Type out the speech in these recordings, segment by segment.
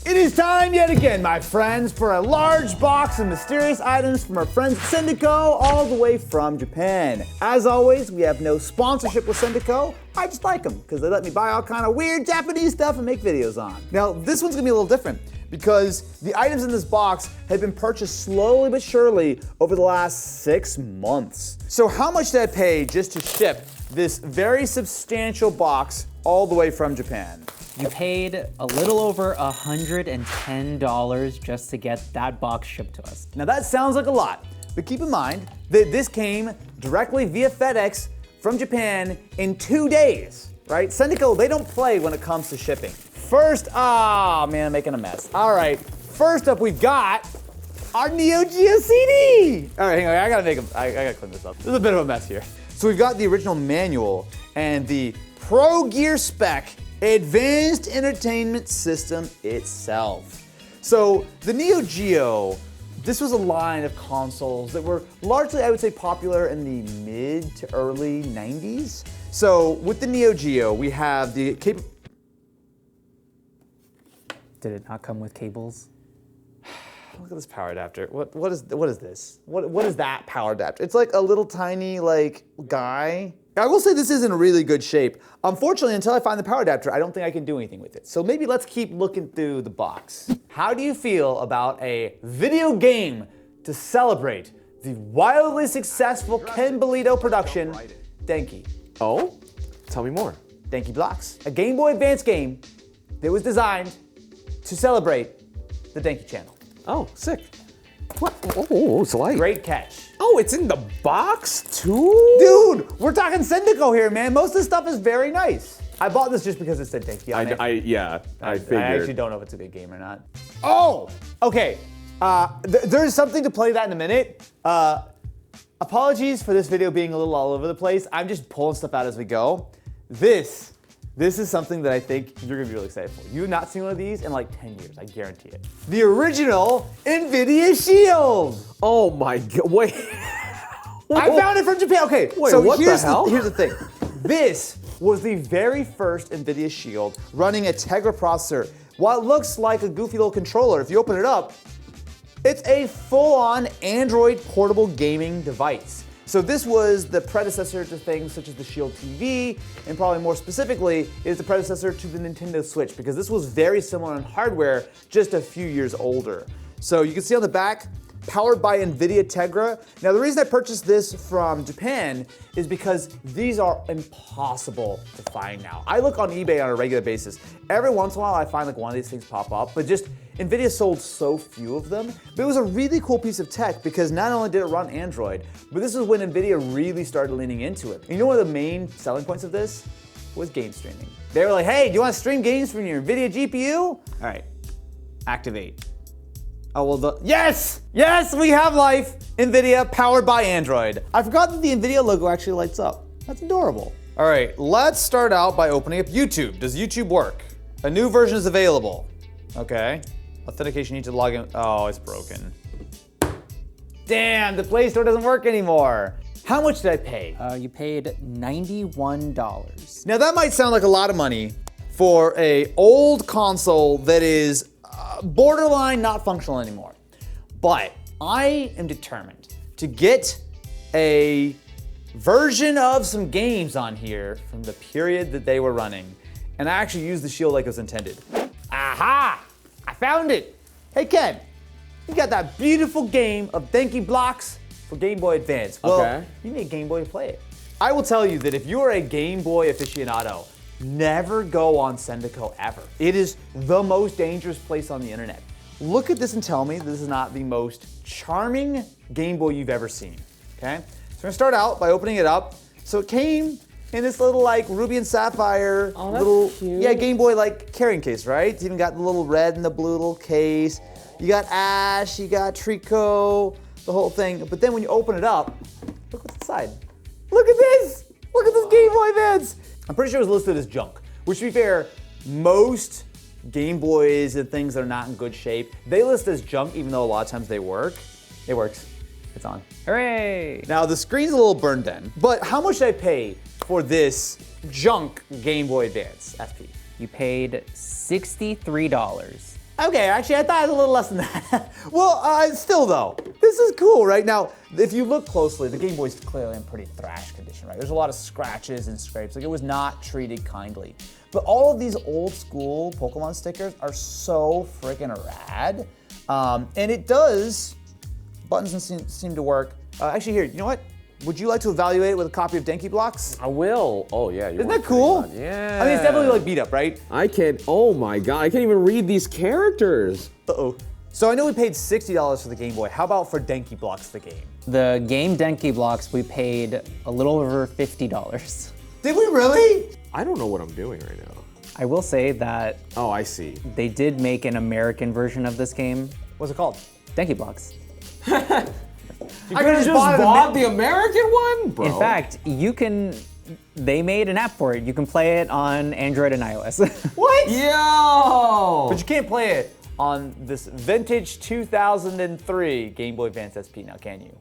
It is time yet again, my friends, for a large box of mysterious items from our friends at Sendico, all the way from Japan. As always, we have no sponsorship with Sendico. I just like them because they let me buy all kind of weird Japanese stuff and make videos on. Now, this one's gonna be a little different because the items in this box have been purchased slowly but surely over the last 6 months. So how much did I pay just to ship this very substantial box all the way from Japan? You paid a little over $110 just to get that box shipped to us. Now that sounds like a lot, but keep in mind that this came directly via FedEx from Japan in 2 days, right? Sendico, they don't play when it comes to shipping. First, man, I'm making a mess. All right, first up we've got our Neo-Geo CD. All right, hang on, I gotta clean this up. There's a bit of a mess here. So we've got the original manual and the Pro Gear Spec Advanced Entertainment System itself. So the Neo Geo, this was a line of consoles that were largely, I would say, popular in the mid to early 90s. So with the Neo Geo, we have the Did it not come with cables? Look at this power adapter. What is this? What is that power adapter? It's like a little tiny guy. I will say this is in really good shape. Unfortunately, until I find the power adapter, I don't think I can do anything with it. So maybe let's keep looking through the box. How do you feel about a video game to celebrate the wildly successful Ken Bolito production, Denki? Oh? Tell me more. Denki Blocks, a Game Boy Advance game that was designed to celebrate the Denki channel. Oh, sick. What? Oh, it's light. Great catch. Oh, it's in the box too? Dude, we're talking Sendico here, man. Most of this stuff is very nice. I bought this just because it said Denki on it. I figured. I actually don't know if it's a good game or not. Oh, okay. There's something to play that in a minute. Apologies for this video being a little all over the place. I'm just pulling stuff out as we go. This is something that I think you're gonna be really excited for. You have not seen one of these in like 10 years, I guarantee it. The original Nvidia Shield. Oh my god, wait. I found it from Japan. Okay, wait, so what here's the hell? Here's the thing. This was the very first Nvidia Shield running a Tegra processor. While it looks like a goofy little controller, if you open it up, it's a full-on Android portable gaming device. So this was the predecessor to things such as the Shield TV, and probably more specifically, is the predecessor to the Nintendo Switch, because this was very similar in hardware, just a few years older. So you can see on the back, powered by Nvidia Tegra. Now the reason I purchased this from Japan is because these are impossible to find now. I look on eBay on a regular basis. Every once in a while I find like one of these things pop up, but just Nvidia sold so few of them. But it was a really cool piece of tech because not only did it run Android, but this is when Nvidia really started leaning into it. And you know one of the main selling points of this was game streaming. They were like, hey, do you want to stream games from your Nvidia GPU? All right, activate. Oh, well, yes, we have life. Nvidia powered by Android. I forgot that the Nvidia logo actually lights up. That's adorable. All right, let's start out by opening up YouTube. Does YouTube work? A new version is available. Okay. Authentication, you need to log in. Oh, it's broken. Damn, the Play Store doesn't work anymore. How much did I pay? You paid $91. Now that might sound like a lot of money for a old console that is borderline not functional anymore. But I am determined to get a version of some games on here from the period that they were running. And I actually used the Shield like it was intended. Aha! I found it! Hey Ken, you got that beautiful game of Denki Blocks for Game Boy Advance. Well, okay. You need a Game Boy to play it. I will tell you that if you are a Game Boy aficionado, never go on Sendico ever. It is the most dangerous place on the internet. Look at this and tell me this is not the most charming Game Boy you've ever seen, okay? So we're gonna start out by opening it up. So it came in this little like ruby and sapphire little, cute. yeah, Game Boy like carrying case, right? It's even got the little red and the blue little case. You got Ash, you got Trico, the whole thing. But then when you open it up, look what's inside. Look at this! Look at this Game Boy Advance! I'm pretty sure it was listed as junk, which to be fair, most Game Boys and things that are not in good shape, they list as junk even though a lot of times they work. It works. It's on. Hooray! Now the screen's a little burned in, but how much did I pay for this junk Game Boy Advance SP? You paid $63. Okay, actually, I thought it was a little less than that. Well, still though, this is cool, right? Now, if you look closely, the Game Boy's clearly in pretty thrash condition, right? There's a lot of scratches and scrapes. Like, it was not treated kindly. But all of these old school Pokemon stickers are so freaking rad. And it does, buttons seem to work. Actually, here, you know what? Would you like to evaluate it with a copy of Denki Blocks? I will. Oh yeah, Isn't that cool? Yeah. I mean, it's definitely like beat up, right? I can't. Oh my god, I can't even read these characters. Uh-oh. So I know we paid $60 for the Game Boy. How about for Denki Blocks, the game? The game Denki Blocks, we paid a little over $50. Did we really? I don't know what I'm doing right now. I will say that Oh, I see. they did make an American version of this game, What's it called? Denki Blocks. I could have just bought the American one, bro. In fact, they made an app for it. You can play it on Android and iOS. What? Yo! But you can't play it on this vintage 2003 Game Boy Advance SP now, can you?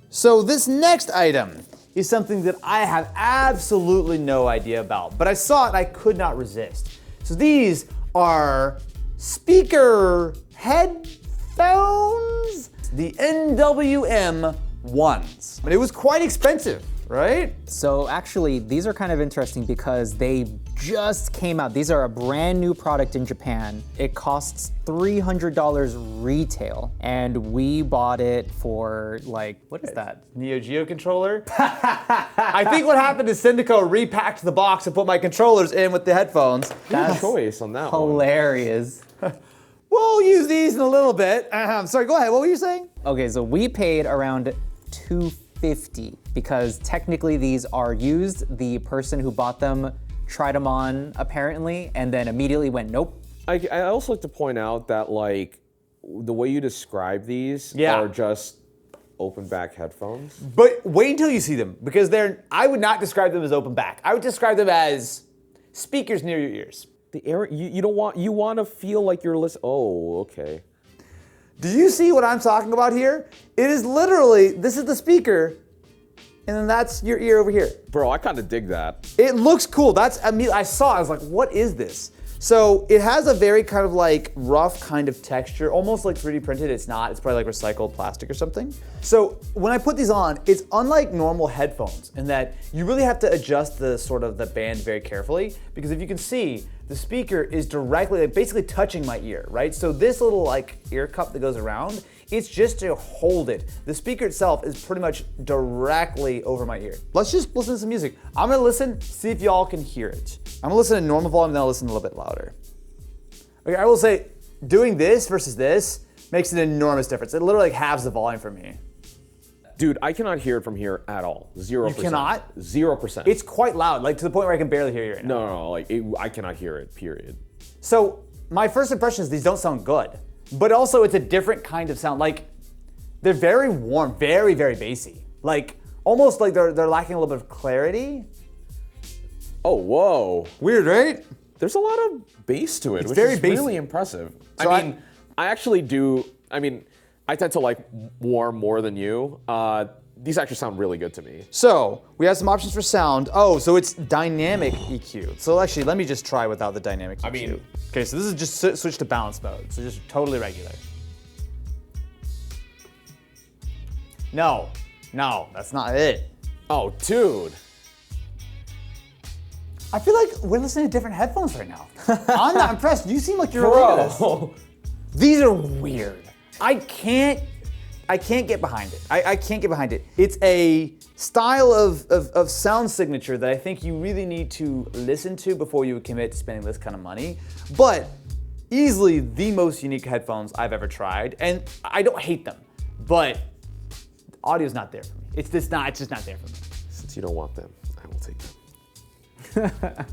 So this next item is something that I have absolutely no idea about, but I saw it and I could not resist. So these are speaker headphones, the NWM ones. But it was quite expensive, right? So actually, these are kind of interesting because they just came out. These are a brand new product in Japan. It costs $300 retail, and we bought it for like, what is that? Neo-Geo controller. I think what happened is Sendico repacked the box and put my controllers in with the headphones. Good choice on that one. Hilarious. We'll use these in a little bit. Sorry, go ahead. What were you saying? Okay, so we paid around $250 because technically these are used. The person who bought them tried them on apparently and then immediately went, nope. I also like to point out that like the way you describe these Yeah. are just open back headphones. But wait until you see them because I would not describe them as open back. I would describe them as speakers near your ears. The air you don't want you want to feel like you're listening. Oh, okay. Do you see what I'm talking about here? It is literally, this is the speaker, and then that's your ear over here. Bro, I kind of dig that. It looks cool. I saw it, I was like, what is this? So it has a very kind of like rough kind of texture, almost like 3D printed. It's not, it's probably like recycled plastic or something. So when I put these on, it's unlike normal headphones in that you really have to adjust the sort of the band very carefully because if you can see, the speaker is directly, like, basically touching my ear, right? So this little like ear cup that goes around, it's just to hold it. The speaker itself is pretty much directly over my ear. Let's just listen to some music. I'm gonna listen, see if y'all can hear it. I'm gonna listen in normal volume, then I'll listen a little bit louder. Okay, I will say, doing this versus this makes an enormous difference. It literally like halves the volume for me. Dude, I cannot hear it from here at all. 0%. You cannot? 0%. It's quite loud, like to the point where I can barely hear you right now. no, like I cannot hear it. Period. So my first impression is these don't sound good, but also it's a different kind of sound. Like they're very warm, very, very bassy. Like almost like they're lacking a little bit of clarity. Oh, whoa. Weird, right? There's a lot of bass to it, which very is bassy. really impressive. So I mean, I actually do. I mean, I tend to like warm more than you. These actually sound really good to me. So we have some options for sound. Oh, so it's dynamic EQ. So actually, let me just try without the dynamic EQ. I mean- okay, so this is just switch to balance mode. So just totally regular. No, that's not it. Oh, dude. I feel like we're listening to different headphones right now. I'm not impressed. You seem like you're really into this. These are weird. I can't get behind it. I can't get behind it. It's a style of sound signature that I think you really need to listen to before you would commit to spending this kind of money. But easily the most unique headphones I've ever tried. And I don't hate them, but the audio's not there for me. It's just not there for me. Since you don't want them, I will take them.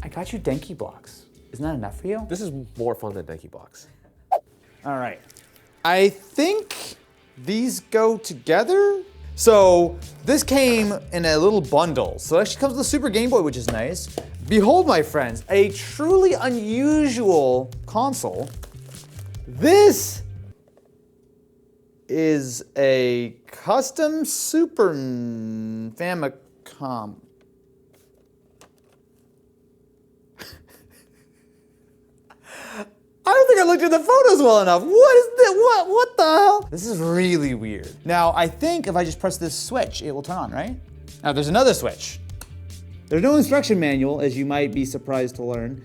I got you Denki blocks. Isn't that enough for you? This is more fun than Denki Box. All right. I think these go together. So this came in a little bundle. So it actually comes with the Super Game Boy, which is nice. Behold, my friends, a truly unusual console. This is a custom Super Famicom. I don't think haven't looked at the photos well enough. What is this? What the hell? This is really weird. Now, I think if I just press this switch, it will turn on, right? Now, there's another switch. There's no instruction manual, as you might be surprised to learn.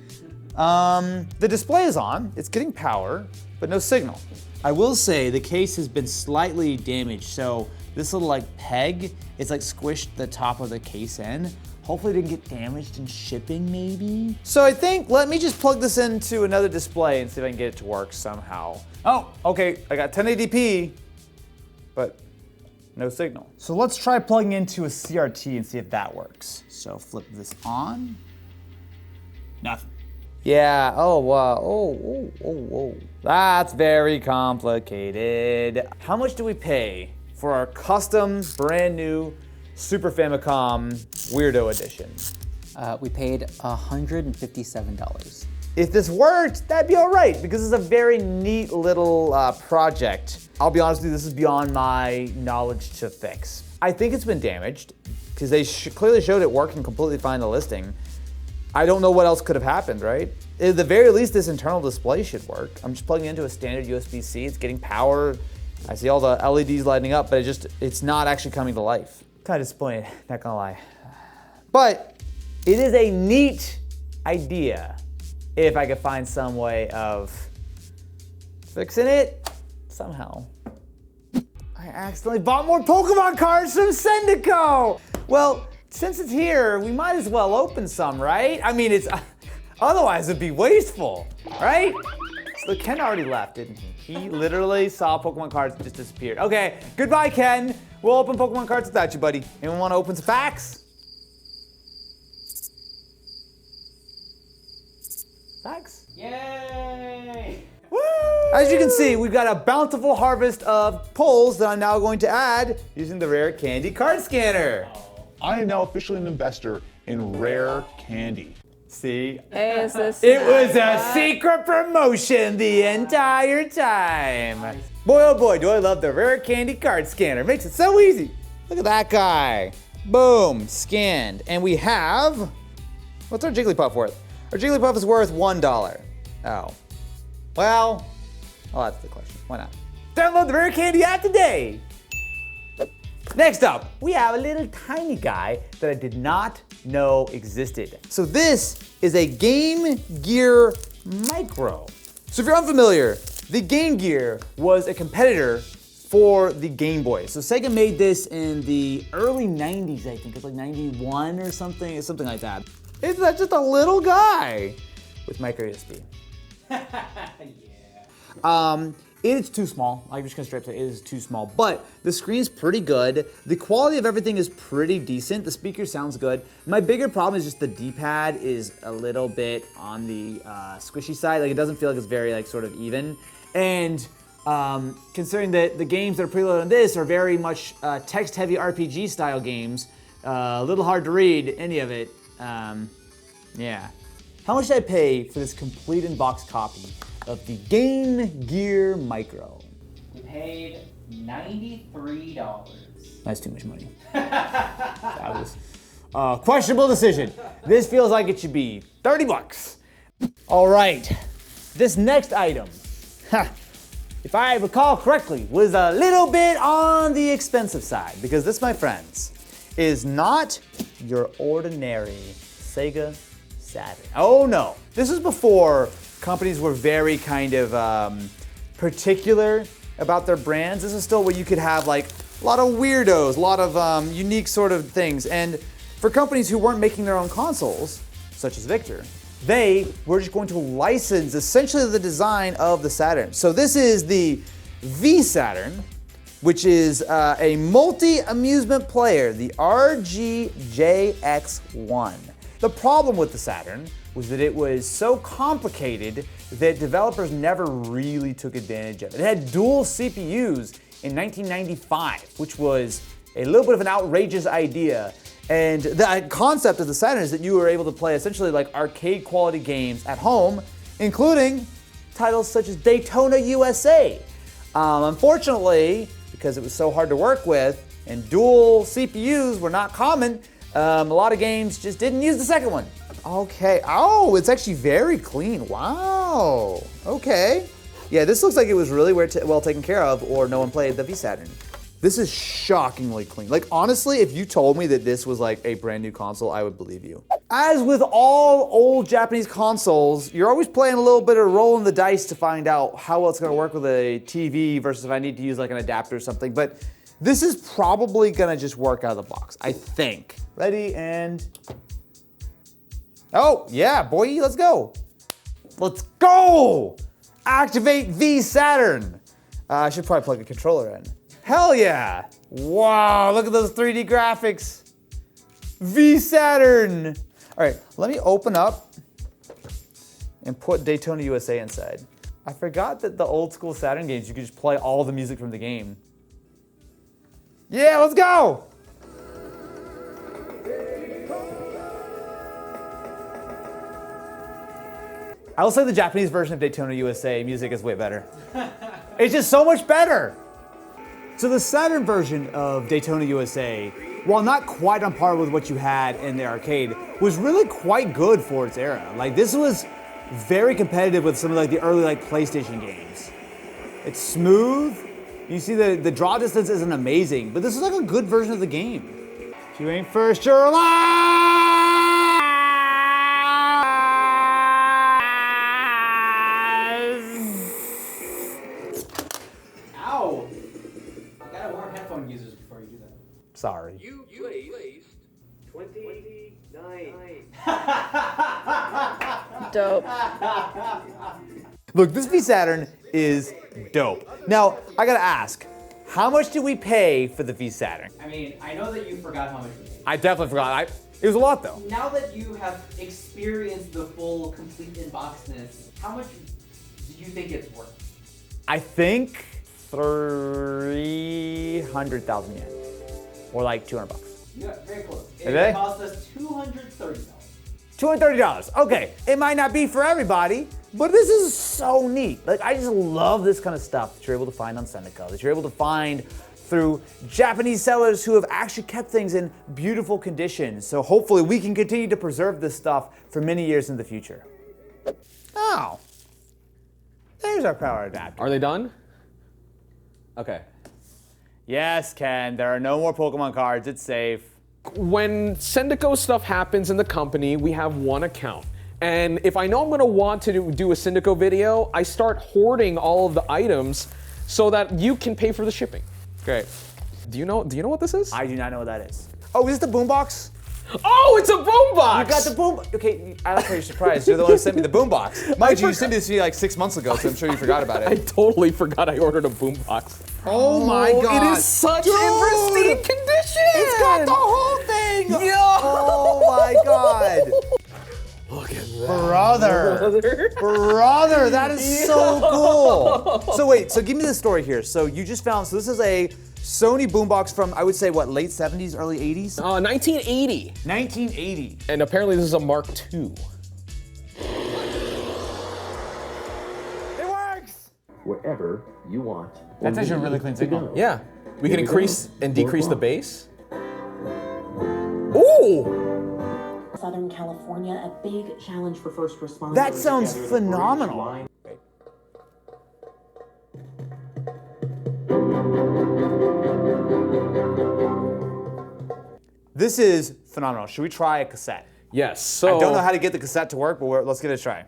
The display is on, it's getting power, but no signal. I will say the case has been slightly damaged, so this little like peg, it's like squished the top of the case in. Hopefully it didn't get damaged in shipping, maybe? So I think, let me just plug this into another display and see if I can get it to work somehow. Oh, okay, I got 1080p, but no signal. So let's try plugging into a CRT and see if that works. So flip this on. Nothing. Yeah, oh, wow, oh. That's very complicated. How much do we pay for our custom, brand new Super Famicom Weirdo Edition? We paid $157. If this worked, that'd be all right, because it's a very neat little project. I'll be honest with you, this is beyond my knowledge to fix. I think it's been damaged, because they clearly showed it working completely fine in the listing. I don't know what else could have happened, right? At the very least, this internal display should work. I'm just plugging it into a standard USB-C, it's getting power. I see all the LEDs lighting up, but it's not actually coming to life. Kind of disappointed, not gonna lie. But it is a neat idea if I could find some way of fixing it somehow. I accidentally bought more Pokemon cards from Sendico! Well, since it's here, we might as well open some, right? I mean, otherwise it'd be wasteful, right? So Ken already left, didn't he? He literally saw Pokemon cards and just disappeared. Okay, goodbye, Ken. We'll open Pokemon cards without you, buddy. Anyone want to open some facts? Facts? Yay! Woo! As you can see, we've got a bountiful harvest of pulls that I'm now going to add using the Rare Candy card scanner. I am now officially an investor in Rare Candy. See? It was a secret promotion the entire time. Boy, oh boy, do I love the Rare Candy card scanner. Makes it so easy. Look at that guy. Boom, scanned. And we have, what's our Jigglypuff worth? Our Jigglypuff is worth $1. Oh. Well, that's the question. Why not? Download the Rare Candy app today. Next up, we have a little tiny guy that I did not know existed. So this is a Game Gear Micro. So if you're unfamiliar, the Game Gear was a competitor for the Game Boy. So Sega made this in the early 90s, I think. It's like 91 or something like that. It's just a little guy with micro USB. It's too small. I'm just gonna straight up say it is too small, but the screen's pretty good. The quality of everything is pretty decent. The speaker sounds good. My bigger problem is just the D-pad is a little bit on the squishy side. Like it doesn't feel like it's very like sort of even. And considering that the games that are preloaded on this are very much text-heavy RPG style games, a little hard to read any of it. Yeah. How much did I pay for this complete in-box copy of the Game Gear Micro? We paid $93. That's too much money. That was a questionable decision. This feels like it should be 30 bucks. All right, this next item, if I recall correctly, was a little bit on the expensive side because this, my friends, is not your ordinary Sega Saturn. Oh no, this was before companies were very kind of particular about their brands. This is still where you could have like a lot of weirdos, a lot of unique sort of things. And for companies who weren't making their own consoles, such as Victor, they were just going to license essentially the design of the Saturn. So this is the V-Saturn, which is a multi-amusement player, the RGJX1. The problem with the Saturn was that it was so complicated that developers never really took advantage of it. It had dual CPUs in 1995, which was a little bit of an outrageous idea. And the concept of the Saturn is that you were able to play essentially like arcade quality games at home, including titles such as Daytona USA. Unfortunately, because it was so hard to work with and dual CPUs were not common, a lot of games just didn't use the second one. Okay. Oh, it's actually very clean. Wow. Okay. Yeah, this looks like it was really well taken care of, or no one played the V-Saturn. This is shockingly clean. Like, honestly, if you told me that this was like a brand new console, I would believe you. As with all old Japanese consoles, you're always playing a little bit of rolling the dice to find out how well it's gonna work with a TV versus if I need to use like an adapter or something. But this is probably gonna just work out of the box, I think. Ready, and... Oh, yeah, boy, let's go. Let's go! Activate V-Saturn. I should probably plug a controller in. Hell yeah! Wow, look at those 3D graphics. V-Saturn. All right, let me open up and put Daytona USA inside. I forgot that the old school Saturn games, you could just play all the music from the game. Yeah, let's go! I will say the Japanese version of Daytona USA music is way better. It's just so much better. So the Saturn version of Daytona USA, while not quite on par with what you had in the arcade, was really quite good for its era. Like, this was very competitive with some of like the early like PlayStation games. It's smooth. You see the draw distance isn't amazing, but this is like a good version of the game. If you ain't first, you're alive! Ow! You gotta warn headphone users before you do that. Sorry. You placed 29. Dope. Look, this V-Saturn is dope. Now, I gotta ask, how much did we pay for the V-Saturn? I mean, I know that you forgot how much we paid. I definitely forgot. It was a lot though. Now that you have experienced the full, complete inboxness, how much do you think it's worth? I think 300,000 yen, or like 200 bucks. You got very close. Did they? It cost us $230. $230. Okay, it might not be for everybody, but this is so neat. Like, I just love this kind of stuff that you're able to find on Sendico, that you're able to find through Japanese sellers who have actually kept things in beautiful condition. So hopefully we can continue to preserve this stuff for many years in the future. Oh, there's our power adapter. Are they done? Okay. Yes, Ken, there are no more Pokemon cards, it's safe. When Sendico stuff happens in the company, we have one account. And if I know I'm gonna want to do a Sendico video, I start hoarding all of the items so that you can pay for the shipping. Great. Do you know what this is? I do not know what that is. Oh, is this the Boombox? Oh, it's a boombox! You got the boom. Okay, I like how you're surprised. You're the one who sent me the Boombox. Mind you, you sent this to me like 6 months ago, so I'm sure you forgot about I it. totally forgot I ordered a boombox. Oh my god. It is such in pristine condition! It's got the whole thing! Yeah! Oh my god. Look at that. Brother, that is so cool. So wait, so give me the story here. So you just found, so this is a Sony Boombox from, I would say, what, late 70s, early 80s? 1980. 1980. And apparently this is a Mark II. It works! Wherever you want. That's actually a really clean signal. Yeah. We can increase and decrease the bass. Ooh! Southern California, a big challenge for first responders. That sounds phenomenal. This is phenomenal. Should we try a cassette? Yes, so... I don't know how to get the cassette to work, but let's give it a try.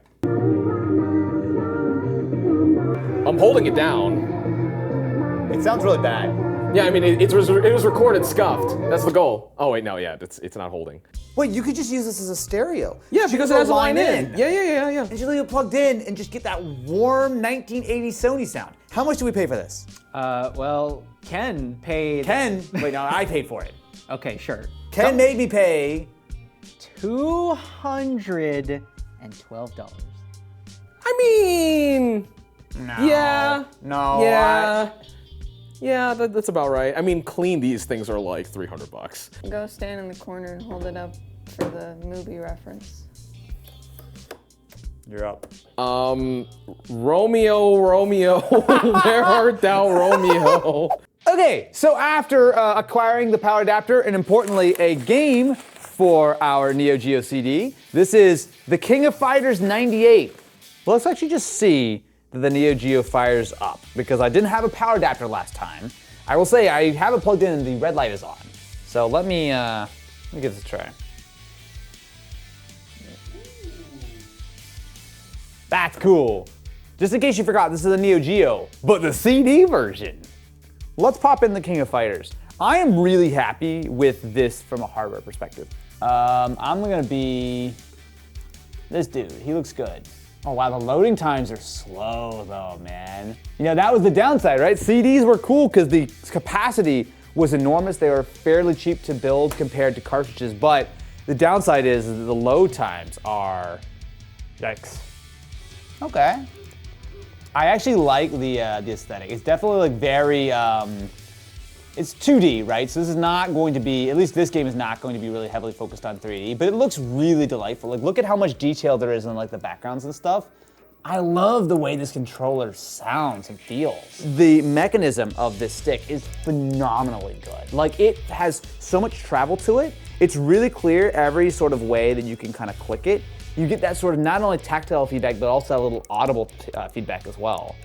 I'm holding it down. It sounds really bad. Yeah, I mean, it was recorded scuffed. That's the goal. Oh, wait, no, yeah, it's not holding. Wait, you could just use this as a stereo. Yeah, because it has a line in. Yeah. And just leave it plugged in and just get that warm 1980s Sony sound. How much do we pay for this? Well, Ken paid... Wait, no, I paid for it. Okay, sure. Ken made me pay... $212. I mean... No. Yeah. No. Yeah. Yeah, that's about right. I mean, clean these things are like $300. Go stand in the corner and hold it up for the movie reference. You're up. Romeo, where art thou, Romeo? Okay, so after acquiring the power adapter and importantly a game for our Neo-Geo CD, this is the King of Fighters 98. Well, let's actually just see that the Neo-Geo fires up because I didn't have a power adapter last time. I will say I have it plugged in and the red light is on. So let me give this a try. That's cool. Just in case you forgot, this is the Neo-Geo, but the CD version. Let's pop in the King of Fighters. I am really happy with this from a hardware perspective. I'm gonna be this dude. He looks good. Oh wow, the loading times are slow though, man. You know, that was the downside, right? CDs were cool because the capacity was enormous. They were fairly cheap to build compared to cartridges, but the downside is that the load times are, yikes. Okay. I actually like the aesthetic. It's definitely like very, it's 2D, right? So this is not going to be, at least this game is not going to be really heavily focused on 3D, but it looks really delightful. Like look at how much detail there is in like the backgrounds and stuff. I love the way this controller sounds and feels. The mechanism of this stick is phenomenally good. Like it has so much travel to it. It's really clear every sort of way that you can kind of click it. You get that sort of not only tactile feedback, but also a little audible feedback as well.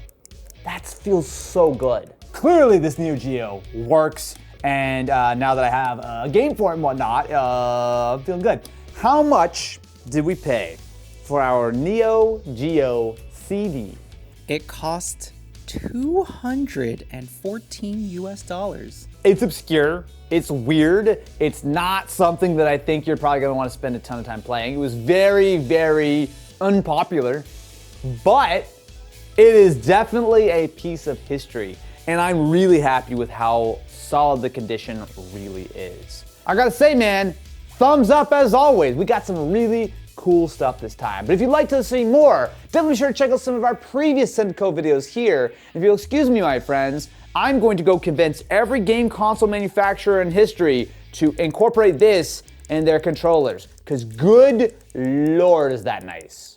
That feels so good. Clearly this Neo-Geo works, and now that I have a game for it and whatnot, I'm feeling good. How much did we pay for our Neo-Geo CD? It cost $214 US. It's obscure, it's weird, it's not something that I think you're probably gonna wanna spend a ton of time playing. It was very, very unpopular, but it is definitely a piece of history, and I'm really happy with how solid the condition really is. I gotta say, man, thumbs up as always. We got some really cool stuff this time. But if you'd like to see more, definitely be sure to check out some of our previous Sendico videos here. If you'll excuse me, my friends, I'm going to go convince every game console manufacturer in history to incorporate this in their controllers, because good Lord is that nice.